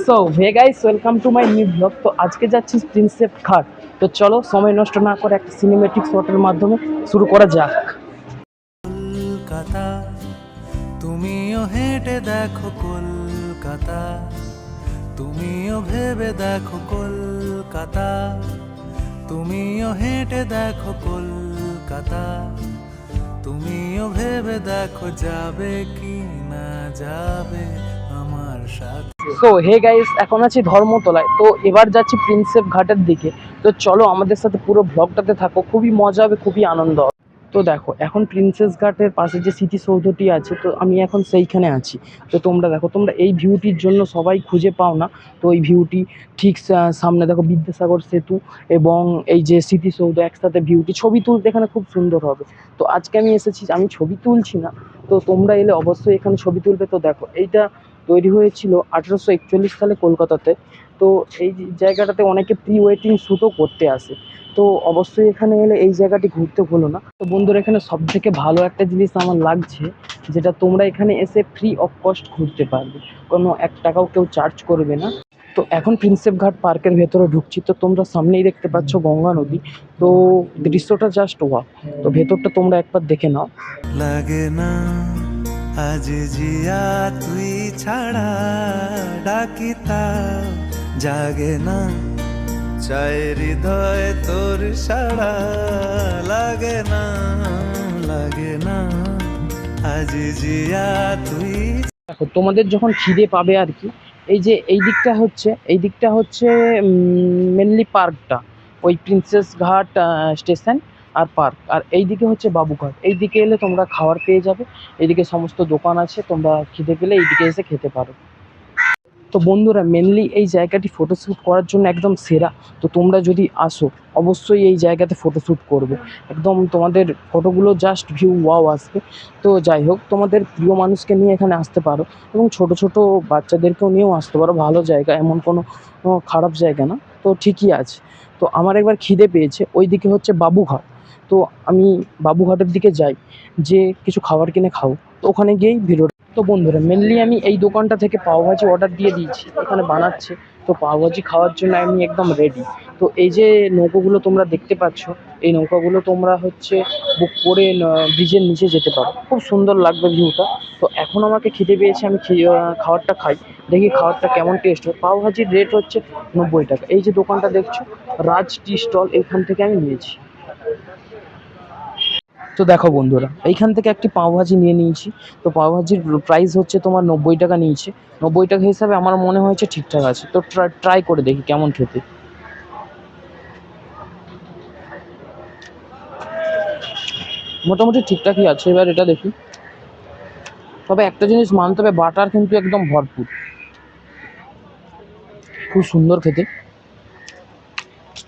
So hey guys, welcome to my new blog. তো আজকে যাচ্ছি প্রিন্সেপ ঘাট। তো চলো সময় নষ্ট না করে একটা সিনেমেটিক শটের মাধ্যমে শুরু করা যাক। কলকাতা, তুমিও হেঁটে দেখো কলকাতা, তুমিও ভেবে দেখো কলকাতা, তুমিও হেঁটে দেখো কলকাতা, তুমিও ভেবে দেখো যাবে কি না যাবে আমার সাথে। সো হে গাইস, এখন আছি ধর্মতলায়। তো এবার যাচ্ছি প্রিন্সেপ ঘাটের দিকে। তো চলো আমাদের সাথে পুরো ব্লগটাতে থাকো, খুবই মজা হবে, খুবই আনন্দ হবে। তো দেখো, এখন প্রিন্সেস ঘাটের পাশে যে স্মৃতিসৌধটি আছে, তো আমি এখন সেইখানে আছি। তো তোমরা দেখো, তোমরা এই ভিউটির জন্য সবাই খুঁজে পাও না। তো এই ভিউটি ঠিক সামনে দেখো বিদ্যাসাগর সেতু এবং এই যে স্মৃতিসৌধ একসাথে, ভিউটি ছবি তুলতে এখানে খুব সুন্দর হবে। তো আজকে আমি এসেছি, আমি ছবি তুলছি না। তো তোমরা এলে অবশ্যই এখানে ছবি তুলবে। তো দেখো, এইটা তৈরি হয়েছিল 1841 সালে কলকাতাতে। তো এই জায়গাটাতে অনেকে প্রি ওয়েডিং শ্যুটও করতে আসে। তো অবশ্যই এখানে এলে এই জায়গাটি ঘুরতে ভুলো না। তো বন্ধুরা, এখানে সব থেকে ভালো একটা জিনিস আমার লাগছে, যেটা তোমরা এখানে এসে ফ্রি অফ কস্ট ঘুরতে পারবে, কোনো 1 টাকাও কেউ চার্জ করবে না। তো এখন প্রিন্সেপ ঘাট পার্কের ভেতরে ঢুকছি। তো তোমরা সামনেই দেখতে পাচ্ছ গঙ্গা নদী। তো দৃশ্যটা জাস্ট ওয়া। তো ভেতরটা তোমরা একবার দেখে নাও। লাগে না আজ জিয়া তুই ছাড়া, ডাকিতা জাগে না চায় হৃদয় তোর সাড়া, লাগে না লাগে না আজ জিয়া তুই। দেখো, তোমাদের যখন খিদে পাবে আর কি, এই দিকটা হচ্ছে মেনলি পার্কটা, ওই প্রিন্সেস ঘাট স্টেশন আর পার্ক। আর এইদিকে হচ্ছে বাবুঘাট। এইদিকে এলে তোমরা খাবার পেয়ে যাবে। এইদিকে সমস্ত দোকান আছে, তোমরা খিদে পেলে এইদিকে এসে খেতে পারো। তো বন্ধুরা, মেনলি এই জায়গাটি ফটোশ্যুট করার জন্য একদম সেরা। তো তোমরা যদি আসো, অবশ্যই এই জায়গাতে ফটোশ্যুট করবে। একদম তোমাদের ফটোগুলো জাস্ট ভিউ ওয়াও আসবে। তো যাই হোক, তোমাদের প্রিয় মানুষকে নিয়ে এখানে আসতে পারো এবং ছোট ছোট বাচ্চাদেরকেও নিয়েও আসতে পারো। ভালো জায়গা, এমন কোনো খারাপ জায়গা না। তো ঠিকই আছে। তো আমার একবার খিদে পেয়েছে, ওইদিকে হচ্ছে বাবুঘাট। তো আমি বাবুঘাটের দিকে যাই, যে কিছু খাবার কিনে খাবো। তো ওখানে গিয়েই ভিডিও। তো বন্ধুরা, মেনলি আমি এই দোকানটা থেকে পাওভাজি অর্ডার দিয়ে দিয়েছি, এখানে বানাচ্ছে। তো পাওভাজি খাওয়ার জন্য আমি একদম রেডি। তো এই যে নৌকোগুলো তোমরা দেখতে পাচ্ছ, এই নৌকাগুলো তোমরা হচ্ছে বুক করে ব্রিজের নিচে যেতে পারো, খুব সুন্দর লাগবে ভিউটা। তো এখন আমাকে খিদে পেয়েছে, আমি খাবারটা খাই, দেখি খাবারটা কেমন টেস্ট হয়। পাওভাজির রেট হচ্ছে 90 টাকা। এই যে দোকানটা দেখছো, রাজ টি স্টল, এইখান থেকে আমি নিয়েছি। তো দেখো বন্ধুরা, এইখান থেকে একটি পাওভাজি নিয়ে নিয়েছি। তো পাওভাজির প্রাইস হচ্ছে তোমার 90 টাকা নিয়েছে। 90 টাকা হিসাবে আমার মনে হয়েছে ঠিকঠাক আছে। তো ট্রাই করে দেখি কেমন খেতে। মোটামুটি ঠিকঠাকই আছে। এবার এটা দেখি। তবে একটা জিনিস মানতে হবে, বাটার কিন্তু একদম ভরপুর, খুব সুন্দর খেতে।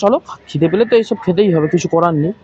চলো, খিদে পেলে তো এইসব খেতেই হবে, কিছু করার নেই।